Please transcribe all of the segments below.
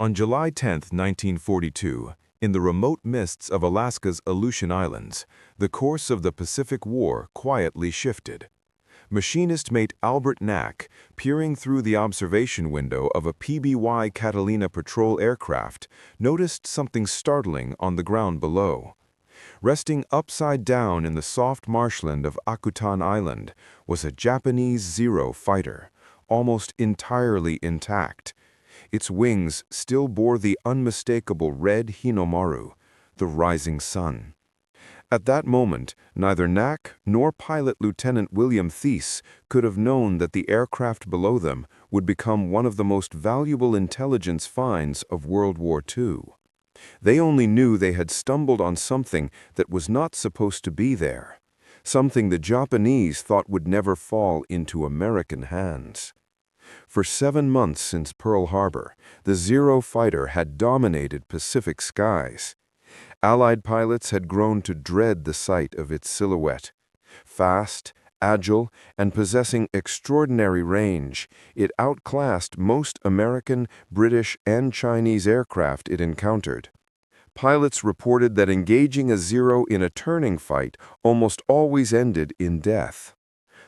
On July 10, 1942, in the remote mists of Alaska's Aleutian Islands, the course of the Pacific War quietly shifted. Machinist mate Albert Knack, peering through the observation window of a PBY Catalina patrol aircraft, noticed something startling on the ground below. Resting upside down in the soft marshland of Akutan Island was a Japanese Zero fighter, almost entirely intact. Its wings still bore the unmistakable red Hinomaru, the rising sun. At that moment, neither Knack nor pilot Lieutenant William Thies could have known that the aircraft below them would become one of the most valuable intelligence finds of World War II. They only knew they had stumbled on something that was not supposed to be there, something the Japanese thought would never fall into American hands. For 7 months since Pearl Harbor, the Zero fighter had dominated Pacific skies. Allied pilots had grown to dread the sight of its silhouette. Fast, agile, and possessing extraordinary range, it outclassed most American, British, and Chinese aircraft it encountered. Pilots reported that engaging a Zero in a turning fight almost always ended in death.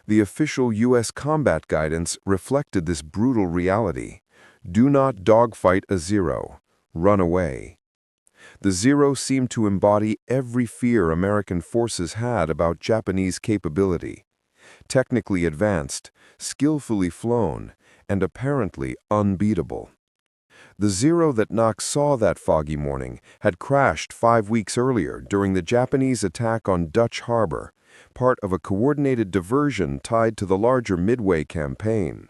The official U.S. combat guidance reflected this brutal reality. Do not dogfight a Zero. Run away. The Zero seemed to embody every fear American forces had about Japanese capability. Technically advanced, skillfully flown, and apparently unbeatable. The Zero that Knack saw that foggy morning had crashed 5 weeks earlier during the Japanese attack on Dutch Harbor, part of a coordinated diversion tied to the larger Midway campaign.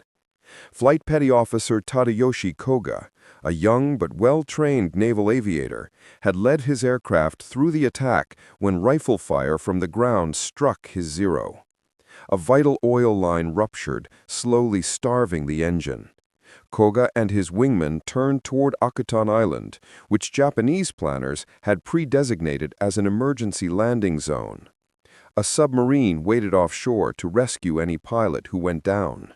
Flight Petty Officer Tadayoshi Koga, a young but well-trained naval aviator, had led his aircraft through the attack when rifle fire from the ground struck his Zero. A vital oil line ruptured, slowly starving the engine. Koga and his wingmen turned toward Akutan Island, which Japanese planners had pre-designated as an emergency landing zone. A submarine waited offshore to rescue any pilot who went down.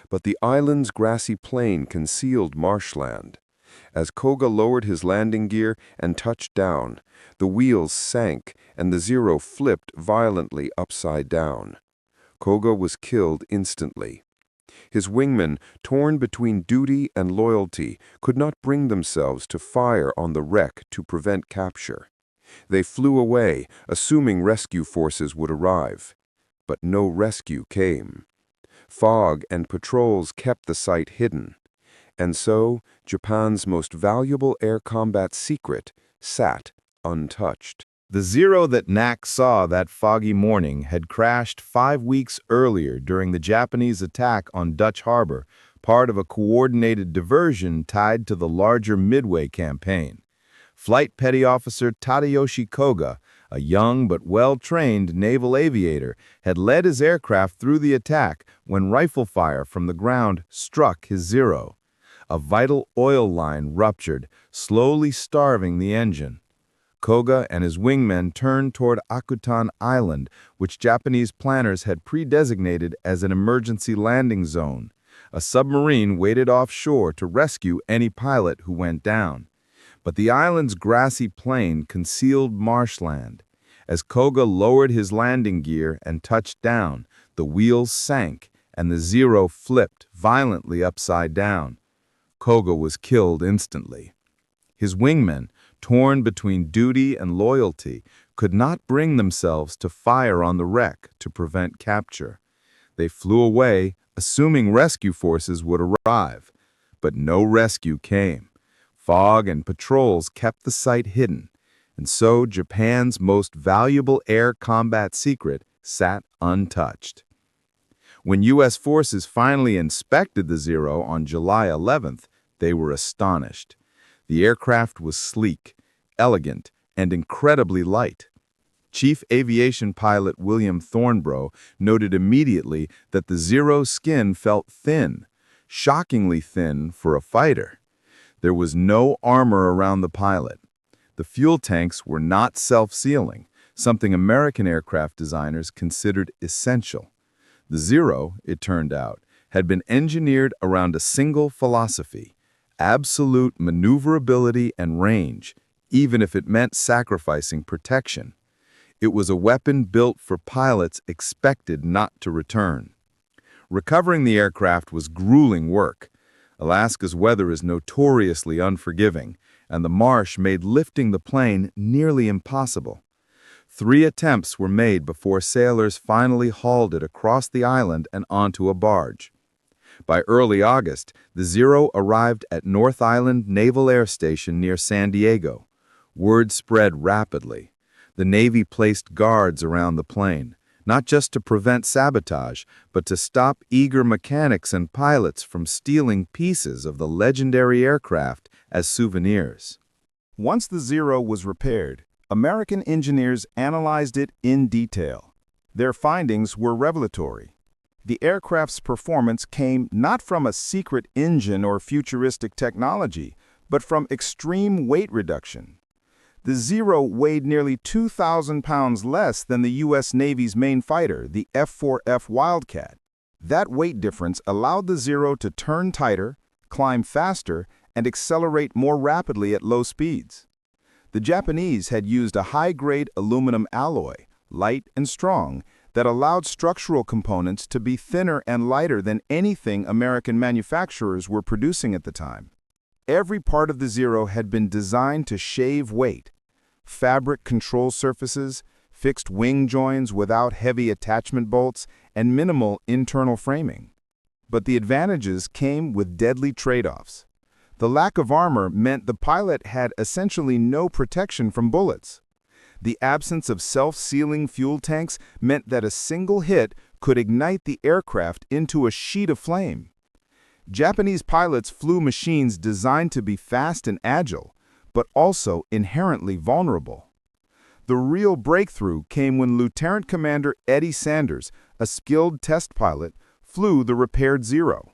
But the island's grassy plain concealed marshland. As Koga lowered his landing gear and touched down, the wheels sank and the Zero flipped violently upside down. Koga was killed instantly. His wingmen, torn between duty and loyalty, could not bring themselves to fire on the wreck to prevent capture. They flew away, assuming rescue forces would arrive. But no rescue came. Fog and patrols kept the site hidden. And so, Japan's most valuable air combat secret sat untouched. The Zero that Knack saw that foggy morning had crashed 5 weeks earlier during the Japanese attack on Dutch Harbor, part of a coordinated diversion tied to the larger Midway campaign. Flight Petty Officer Tadayoshi Koga, a young but well-trained naval aviator, had led his aircraft through the attack when rifle fire from the ground struck his Zero. A vital oil line ruptured, slowly starving the engine. Koga and his wingmen turned toward Akutan Island, which Japanese planners had pre-designated as an emergency landing zone. A submarine waited offshore to rescue any pilot who went down. But the island's grassy plain concealed marshland. As Koga lowered his landing gear and touched down, the wheels sank and the Zero flipped violently upside down. Koga was killed instantly. His wingmen, torn between duty and loyalty, could not bring themselves to fire on the wreck to prevent capture. They flew away, assuming rescue forces would arrive. But no rescue came. Fog and patrols kept the site hidden, and so Japan's most valuable air combat secret sat untouched. When U.S. forces finally inspected the Zero on July 11th, they were astonished. The aircraft was sleek, elegant, and incredibly light. Chief Aviation Pilot William Thornborough noted immediately that the Zero's skin felt thin, shockingly thin for a fighter. There was no armor around the pilot. The fuel tanks were not self-sealing, something American aircraft designers considered essential. The Zero, it turned out, had been engineered around a single philosophy: absolute maneuverability and range, even if it meant sacrificing protection. It was a weapon built for pilots expected not to return. Recovering the aircraft was grueling work. Alaska's weather is notoriously unforgiving, and the marsh made lifting the plane nearly impossible. 3 attempts were made before sailors finally hauled it across the island and onto a barge. By early August, the Zero arrived at North Island Naval Air Station near San Diego. Word spread rapidly. The Navy placed guards around the plane, not just to prevent sabotage, but to stop eager mechanics and pilots from stealing pieces of the legendary aircraft as souvenirs. Once the Zero was repaired, American engineers analyzed it in detail. Their findings were revelatory. The aircraft's performance came not from a secret engine or futuristic technology, but from extreme weight reduction. The Zero weighed nearly 2,000 pounds less than the U.S. Navy's main fighter, the F-4F Wildcat. That weight difference allowed the Zero to turn tighter, climb faster, and accelerate more rapidly at low speeds. The Japanese had used a high-grade aluminum alloy, light and strong, that allowed structural components to be thinner and lighter than anything American manufacturers were producing at the time. Every part of the Zero had been designed to shave weight. Fabric control surfaces, fixed wing joins without heavy attachment bolts, and minimal internal framing. But the advantages came with deadly trade-offs. The lack of armor meant the pilot had essentially no protection from bullets. The absence of self-sealing fuel tanks meant that a single hit could ignite the aircraft into a sheet of flame. Japanese pilots flew machines designed to be fast and agile, but also inherently vulnerable. The real breakthrough came when Lieutenant Commander Eddie Sanders, a skilled test pilot, flew the repaired Zero.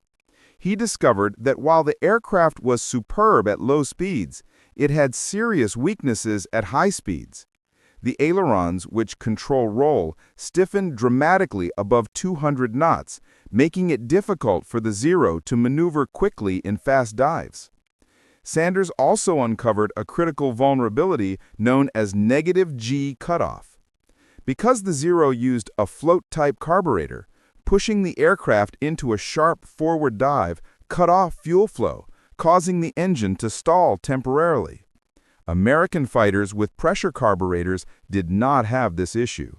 He discovered that while the aircraft was superb at low speeds, it had serious weaknesses at high speeds. The ailerons, which control roll, stiffened dramatically above 200 knots, making it difficult for the Zero to maneuver quickly in fast dives. Sanders also uncovered a critical vulnerability known as negative G cutoff. Because the Zero used a float-type carburetor, pushing the aircraft into a sharp forward dive cut off fuel flow, causing the engine to stall temporarily. American fighters with pressure carburetors did not have this issue.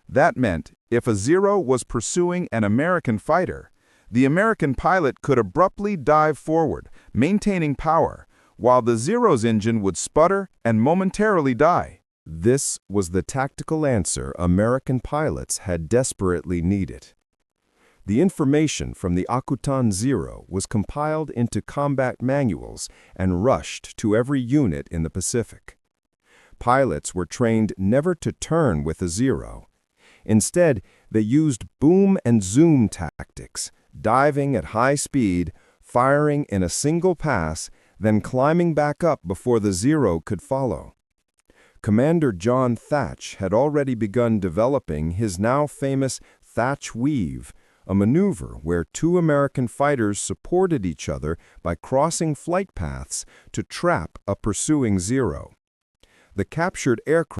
That meant if a Zero was pursuing an American fighter, the American pilot could abruptly dive forward, maintaining power, while the Zero's engine would sputter and momentarily die. This was the tactical answer American pilots had desperately needed. The information from the Akutan Zero was compiled into combat manuals and rushed to every unit in the Pacific. Pilots were trained never to turn with a Zero. Instead, they used boom and zoom tactics, diving at high speed, firing in a single pass, then climbing back up before the Zero could follow. Commander John Thatch had already begun developing his now famous Thatch Weave, a maneuver where 2 American fighters supported each other by crossing flight paths to trap a pursuing Zero. The captured aircraft